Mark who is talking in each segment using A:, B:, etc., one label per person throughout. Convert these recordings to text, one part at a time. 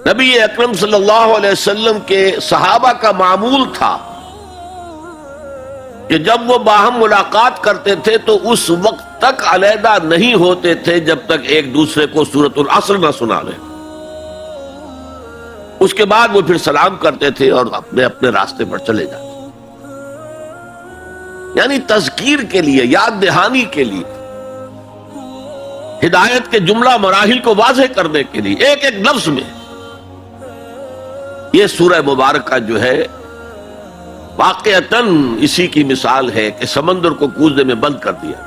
A: نبی اکرم صلی اللہ علیہ وسلم کے صحابہ کا معمول تھا کہ جب وہ باہم ملاقات کرتے تھے تو اس وقت تک علیحدہ نہیں ہوتے تھے جب تک ایک دوسرے کو سورۃ العصر نہ سنا لیں. اس کے بعد وہ پھر سلام کرتے تھے اور اپنے اپنے راستے پر چلے جاتے. یعنی تذکیر کے لیے، یاد دہانی کے لیے، ہدایت کے جملہ مراحل کو واضح کرنے کے لیے ایک ایک لفظ میں یہ سورہ مبارکہ جو ہے واقعتاً اسی کی مثال ہے کہ سمندر کو کوزے میں بند کر دیا.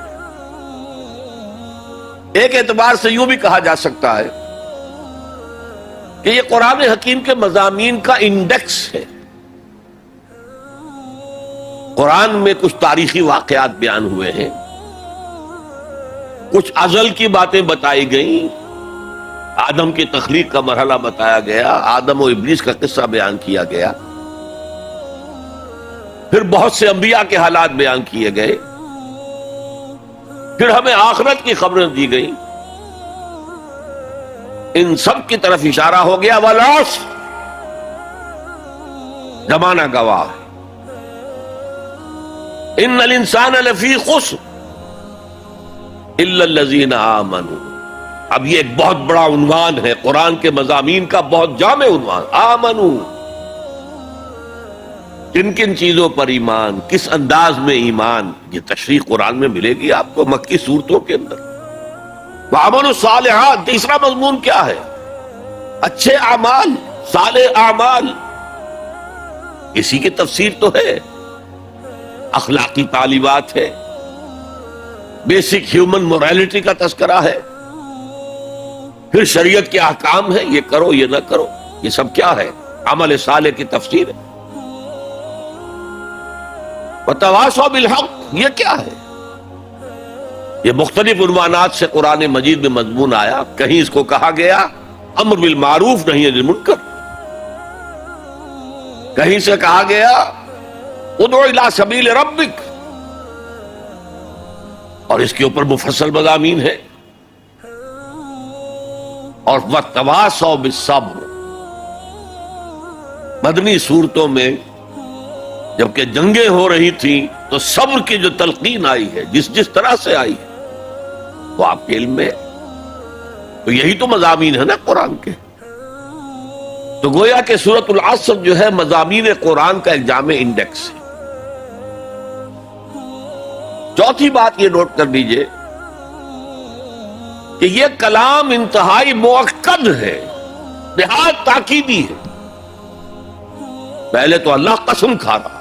A: ایک اعتبار سے یوں بھی کہا جا سکتا ہے کہ یہ قرآن حکیم کے مضامین کا انڈیکس ہے. قرآن میں کچھ تاریخی واقعات بیان ہوئے ہیں، کچھ ازل کی باتیں بتائی گئیں، آدم کی تخلیق کا مرحلہ بتایا گیا، آدم و ابلیس کا قصہ بیان کیا گیا، پھر بہت سے انبیاء کے حالات بیان کیے گئے، پھر ہمیں آخرت کی خبریں دی گئیں. ان سب کی طرف اشارہ ہو گیا والعصر، زمانہ گواہ ہے. ان الانسان لفی خسر الا الذین آمنوا. اب یہ ایک بہت بڑا عنوان ہے قرآن کے مضامین کا، بہت جامع عنوان. آمنو، کن کن چیزوں پر ایمان، کس انداز میں ایمان، یہ تشریح قرآن میں ملے گی آپ کو مکی صورتوں کے اندر. وعملوا الصالحات، تیسرا مضمون کیا ہے؟ اچھے اعمال، صالح اعمال. اسی کی تفسیر تو ہے، اخلاقی تعلیمات ہے، بیسک ہیومن موریلٹی کا تذکرہ ہے، پھر شریعت کے احکام ہے، یہ کرو یہ نہ کرو. یہ سب کیا ہے؟ عمل صالح کی تفسیر ہے. وتواصوا بالحق، یہ کیا ہے؟ یہ مختلف عنوانات سے قرآن مجید میں مضمون آیا. کہیں اس کو کہا گیا امر بالمعروف نہی عن المنکر، کہیں سے کہا گیا ادعو الی سبیل ربک، اور اس کے اوپر مفصل مضامین ہے. اور وتواصوا بالصبر، مدنی صورتوں میں جبکہ جنگیں ہو رہی تھیں تو صبر کی جو تلقین آئی ہے جس طرح سے آئی ہے وہ آپ کے علم میں ہے. تو یہی تو مضامین ہے نا قرآن کے. تو گویا کہ سورۃ العصر جو ہے مضامین قرآن کا ایک جامع انڈیکس ہے. چوتھی بات یہ نوٹ کر لیجئے کہ یہ کلام انتہائی مؤکد ہے، نہایت تاکیدی ہے. پہلے تو اللہ قسم کھا رہا ہے.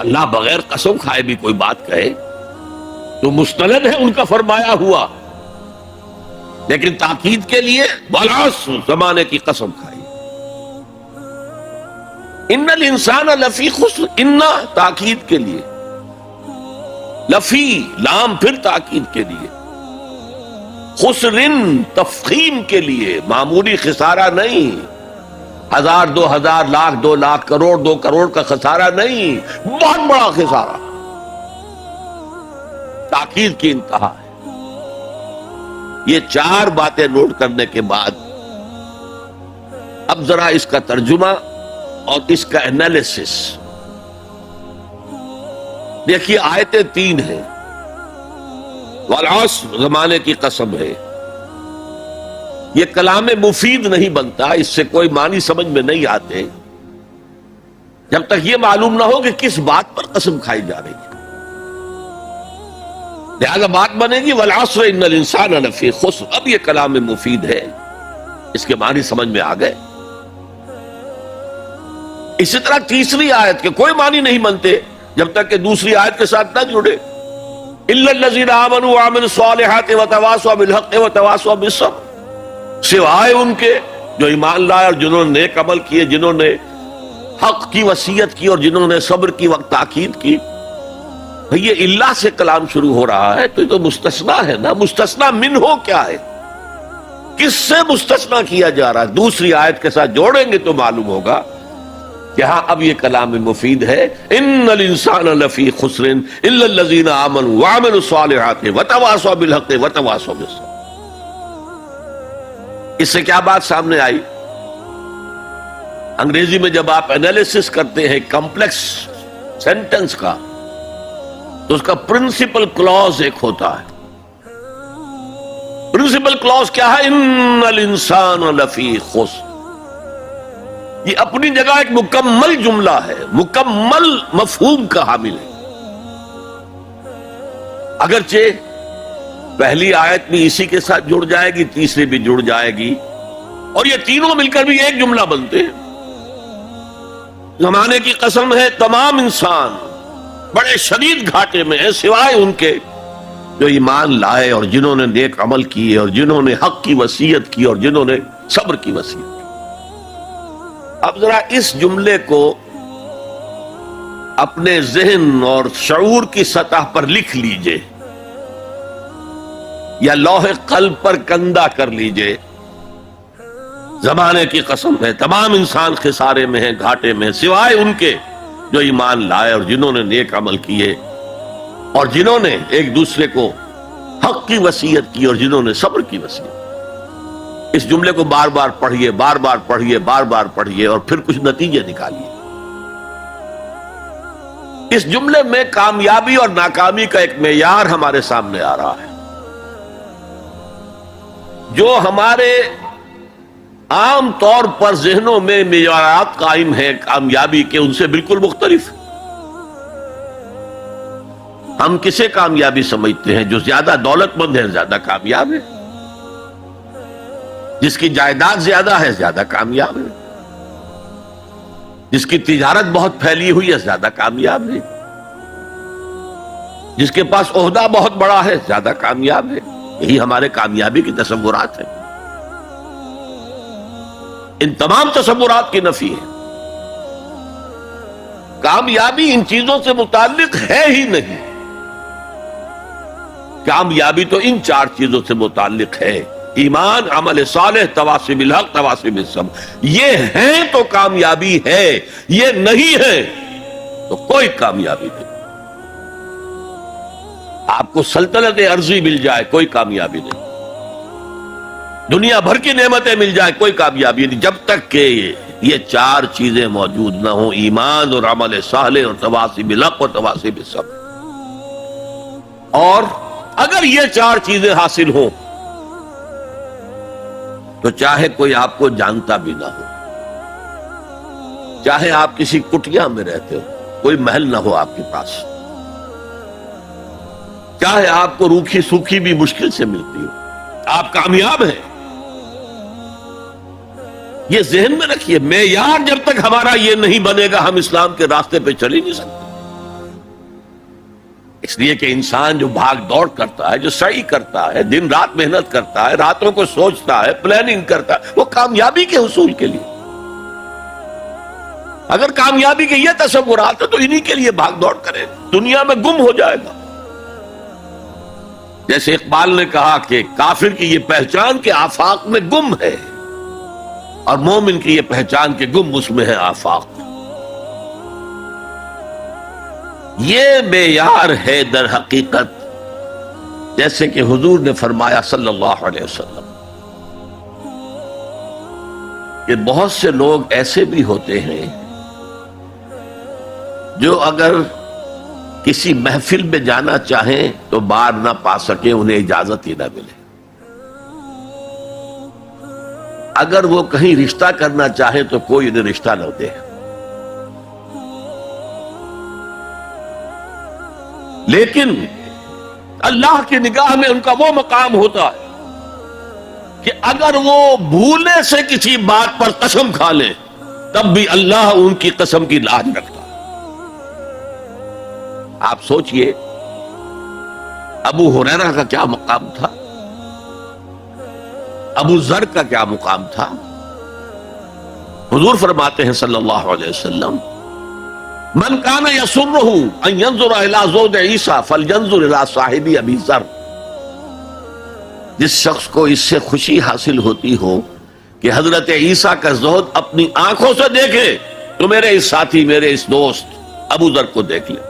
A: اللہ بغیر قسم کھائے بھی کوئی بات کہے تو مستند ہے ان کا فرمایا ہوا، لیکن تاکید کے لیے والعصر، زمانے کی قسم کھائی. ان الانسان لفی خسر، ان تاکید کے لیے، لفی لام پھر تاکید کے لیے، خسرن تفخیم کے لیے، معمولی خسارہ نہیں، 1000 2000 لاکھ 2 لاکھ کروڑ 2 کروڑ کا خسارہ نہیں، بہت بڑا خسارہ. تاکید کی انتہا ہے. یہ 4 باتیں نوٹ کرنے کے بعد اب ذرا اس کا ترجمہ اور اس کا انالیسس دیکھیے. آیتیں 3 ہیں. والعصر، زمانے کی قسم ہے. یہ کلام مفید نہیں بنتا، اس سے کوئی معنی سمجھ میں نہیں آتے جب تک یہ معلوم نہ ہو کہ کس بات پر قسم کھائی جا رہی ہے. لہذا بات بنے گی والعصر ان الانسان لفی خسر. اب یہ کلام مفید ہے، اس کے معنی سمجھ میں آ گئے. اسی طرح تیسری آیت کے کوئی معنی نہیں بنتے جب تک کہ دوسری آیت کے ساتھ نہ جڑے. الا الذین آمنوا وعملوا الصالحات وتواصوا بالحق وتواصوا بالصبر، سوائے ان کے جو ایمان لائے اور جنہوں نے نیک عمل کیے، جنہوں نے حق کی وصیت کی اور جنہوں نے صبر کی وقت تاکید کی. یہ اللہ سے کلام شروع ہو رہا ہے تو یہ تو مستثنا ہے نا. مستثنا منہ کیا ہے؟ کس سے مستثنا کیا جا رہا ہے؟ دوسری آیت کے ساتھ جوڑیں گے تو معلوم ہوگا کہ ہاں اب یہ کلام مفید ہے. ان الانسان لفی خسر الا الذین آمنوا وعملوا الصالحات وتواصوا بالحق وتواصوا بالصبر. اس سے کیا بات سامنے آئی؟ انگریزی میں جب آپ انالیسس کرتے ہیں کمپلیکس سینٹنس کا تو اس کا پرنسپل کلوز ایک ہوتا ہے. پرنسپل کلوز کیا ہے؟ ان الانسان لفی خسر. یہ اپنی جگہ ایک مکمل جملہ ہے، مکمل مفہوم کا حامل ہے. اگرچہ پہلی آیت بھی اسی کے ساتھ جڑ جائے گی، تیسری بھی جڑ جائے گی، اور یہ تینوں مل کر بھی ایک جملہ بنتے ہیں. زمانے کی قسم ہے تمام انسان بڑے شدید گھاٹے میں ہیں سوائے ان کے جو ایمان لائے اور جنہوں نے نیک عمل کیے اور جنہوں نے حق کی وصیت کی اور جنہوں نے صبر کی وصیت کی. اب ذرا اس جملے کو اپنے ذہن اور شعور کی سطح پر لکھ لیجئے یا لوح قلب پر کندہ کر لیجئے. زمانے کی قسم ہے تمام انسان خسارے میں ہیں، گھاٹے میں ہیں سوائے ان کے جو ایمان لائے اور جنہوں نے نیک عمل کیے اور جنہوں نے ایک دوسرے کو حق کی وصیت کی اور جنہوں نے صبر کی وصیت. اس جملے کو بار بار پڑھیے، بار بار پڑھیے، بار بار پڑھیے اور پھر کچھ نتیجے نکالیے. اس جملے میں کامیابی اور ناکامی کا ایک معیار ہمارے سامنے آ رہا ہے. جو ہمارے عام طور پر ذہنوں میں معیارات قائم ہیں کامیابی کے، ان سے بالکل مختلف. ہم کسے کامیابی سمجھتے ہیں؟ جو زیادہ دولت مند ہے زیادہ کامیاب ہے، جس کی جائیداد زیادہ ہے زیادہ کامیاب ہے، جس کی تجارت بہت پھیلی ہوئی ہے زیادہ کامیاب ہے، جس کے پاس عہدہ بہت بڑا ہے زیادہ کامیاب ہے. یہی ہمارے کامیابی کی تصورات ہیں. ان تمام تصورات کی نفی ہے. کامیابی ان چیزوں سے متعلق ہے ہی نہیں. کامیابی تو ان چار چیزوں سے متعلق ہے: ایمان، عمل صالح، تواصی بالحق، تواصی بالصبر. یہ ہیں تو کامیابی ہے، یہ نہیں ہے تو کوئی کامیابی نہیں. آپ کو سلطنت عرضی مل جائے کوئی کامیابی نہیں، دنیا بھر کی نعمتیں مل جائے کوئی کامیابی نہیں، جب تک کہ یہ چار چیزیں موجود نہ ہوں: ایمان اور عمل صالح اور تواصی بالحق اور تواصی بالصبر. اور اگر یہ چار چیزیں حاصل ہوں تو چاہے کوئی آپ کو جانتا بھی نہ ہو، چاہے آپ کسی کٹیا میں رہتے ہو، کوئی محل نہ ہو آپ کے پاس، چاہے آپ کو روکھی سوکھی بھی مشکل سے ملتی ہو، آپ کامیاب ہیں. یہ ذہن میں رکھیے. معیار جب تک ہمارا یہ نہیں بنے گا ہم اسلام کے راستے پہ چل ہی نہیں سکتے. اس لیے کہ انسان جو بھاگ دوڑ کرتا ہے، جو سعی کرتا ہے، دن رات محنت کرتا ہے، راتوں کو سوچتا ہے، پلاننگ کرتا ہے، وہ کامیابی کے حصول کے لیے. اگر کامیابی کے یہ تصورات ہیں تو انہی کے لیے بھاگ دوڑ کرے، دنیا میں گم ہو جائے گا. جیسے اقبال نے کہا کہ کافر کی یہ پہچان کے آفاق میں گم ہے اور مومن کی یہ پہچان کے گم اس میں ہے آفاق. یہ معیار ہے در حقیقت، جیسے کہ حضور نے فرمایا صلی اللہ علیہ وسلم کہ بہت سے لوگ ایسے بھی ہوتے ہیں جو اگر کسی محفل میں جانا چاہیں تو باہر نہ پا سکے، انہیں اجازت ہی نہ ملے. اگر وہ کہیں رشتہ کرنا چاہے تو کوئی انہیں رشتہ نہ دے. لیکن اللہ کی نگاہ میں ان کا وہ مقام ہوتا ہے کہ اگر وہ بھولے سے کسی بات پر قسم کھا لیں تب بھی اللہ ان کی قسم کی لاج رکھتا. آپ سوچئے ابو ہریرہ کا کیا مقام تھا، ابو ذر کا کیا مقام تھا. حضور فرماتے ہیں صلی اللہ علیہ وسلم: من کان یسرہ ان ینظر الی زوج عیسیٰ فلینظر الی صاحب ابی ذر. جس شخص کو اس سے خوشی حاصل ہوتی ہو کہ حضرت عیسیٰ کا زوج اپنی آنکھوں سے دیکھے تو میرے اس ساتھی، میرے اس دوست ابو ذر کو دیکھ لے.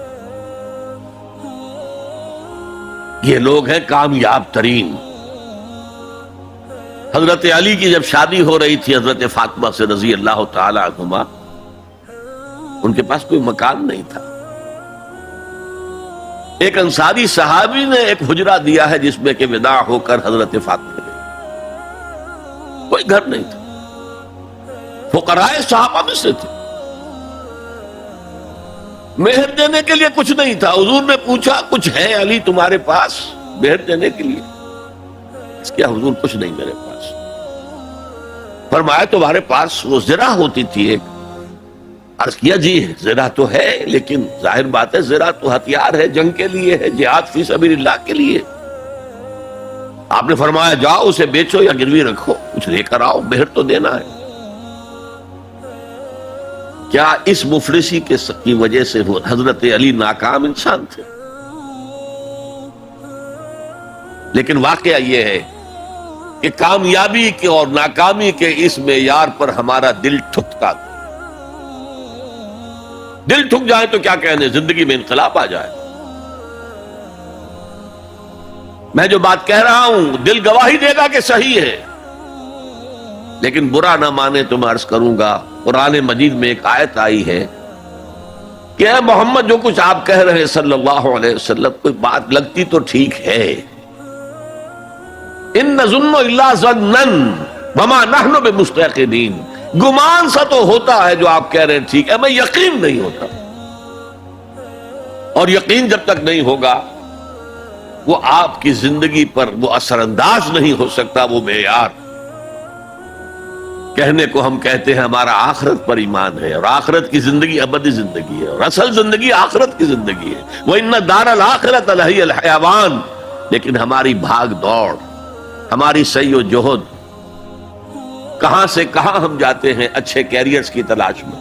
A: یہ لوگ ہیں کامیاب ترین. حضرت علی کی جب شادی ہو رہی تھی حضرت فاطمہ سے رضی اللہ تعالی عنہما، ان کے پاس کوئی مکان نہیں تھا. ایک انصاری صحابی نے ایک حجرہ دیا ہے جس میں کہ وداع ہو کر حضرت فاطمہ گئی. کوئی گھر نہیں تھا، فقراء صحابہ میں سے تھے. مہر دینے کے لیے کچھ نہیں تھا. حضور نے پوچھا کچھ ہے علی تمہارے پاس مہر دینے کے لیے؟ کیا حضور کچھ نہیں میرے پاس. فرمایا تمہارے پاس وہ زرہ ہوتی تھی ایک. عرض کیا جی زرہ تو ہے، لیکن ظاہر بات ہے زرہ تو ہتھیار ہے، جنگ کے لیے ہے، جہاد فی سبیل اللہ کے لیے. آپ نے فرمایا جاؤ اسے بیچو یا گروی رکھو، کچھ لے کر آؤ، مہر تو دینا ہے. کیا اس مفلسی کی وجہ سے حضرت علی ناکام انسان تھے؟ لیکن واقعہ یہ ہے کہ کامیابی کے اور ناکامی کے اس معیار پر ہمارا دل ٹھکتا. دل ٹھک جائے تو کیا کہنے، زندگی میں انقلاب آ جائے. میں جو بات کہہ رہا ہوں دل گواہی دے گا کہ صحیح ہے، لیکن برا نہ مانے تو میں عرض کروں گا. قرآن مجید میں ایک آیت آئی ہے کہ اے محمد جو کچھ آپ کہہ رہے ہیں صلی اللہ علیہ وسلم، کوئی بات لگتی تو ٹھیک ہے. ان نظن الا ظنا وما نحن بمستيقنين، گمان سا تو ہوتا ہے جو آپ کہہ رہے ہیں ٹھیک ہے، میں یقین نہیں ہوتا. اور یقین جب تک نہیں ہوگا وہ آپ کی زندگی پر وہ اثر انداز نہیں ہو سکتا. وہ معیار کہنے کو ہم کہتے ہیں ہمارا آخرت پر ایمان ہے، اور آخرت کی زندگی ابدی زندگی ہے، اور اصل زندگی آخرت کی زندگی ہے. وَإِنَّ دَارَ الْآخِرَةَ لَهِيَ الْحَيَوَانُ. لیکن ہماری بھاگ دوڑ، ہماری سعی و جہد، کہاں سے کہاں ہم جاتے ہیں اچھے کیریئرز کی تلاش میں.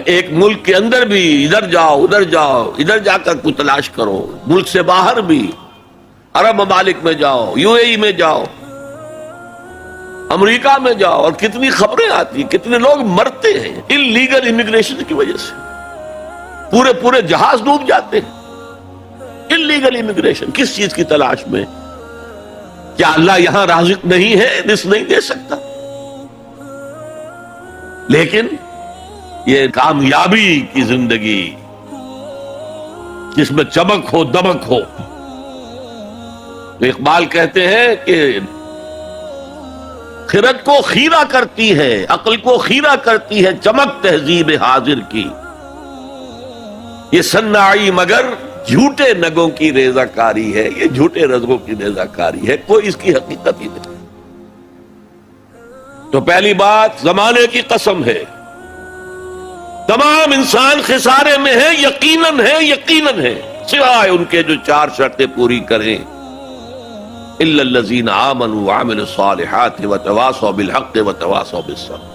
A: ایک ملک کے اندر بھی ادھر جاؤ ادھر جاؤ، ادھر جا کر کوئی تلاش کرو. ملک سے باہر بھی عرب ممالک میں جاؤ، یو اے ای میں جاؤ، امریکہ میں جاؤ، اور کتنی خبریں آتی، کتنے لوگ مرتے ہیں انلیگل امیگریشن کی وجہ سے. پورے جہاز ڈوب جاتے ہیں. انلیگل امیگریشن کس چیز کی تلاش میں؟ کیا اللہ یہاں رازق نہیں ہے، رزق نہیں دے سکتا؟ لیکن یہ کامیابی کی زندگی جس میں چمک ہو دمک ہو، تو اقبال کہتے ہیں کہ خرد کو خیرہ کرتی ہے، عقل کو خیرہ کرتی ہے چمک تہذیب حاضر کی. یہ صناعی مگر جھوٹے نگوں کی ریزہ کاری ہے، یہ جھوٹے رزقوں کی ریزہ کاری ہے، کوئی اس کی حقیقت ہی نہیں. تو پہلی بات زمانے کی قسم ہے، تمام انسان خسارے میں ہے، یقیناً ہے، سوائے ان کے جو 4 شرطیں پوری کریں. الا الذین آمنوا وعملوا الصالحات وتواصوا بالحق وتواصوا بالصبر.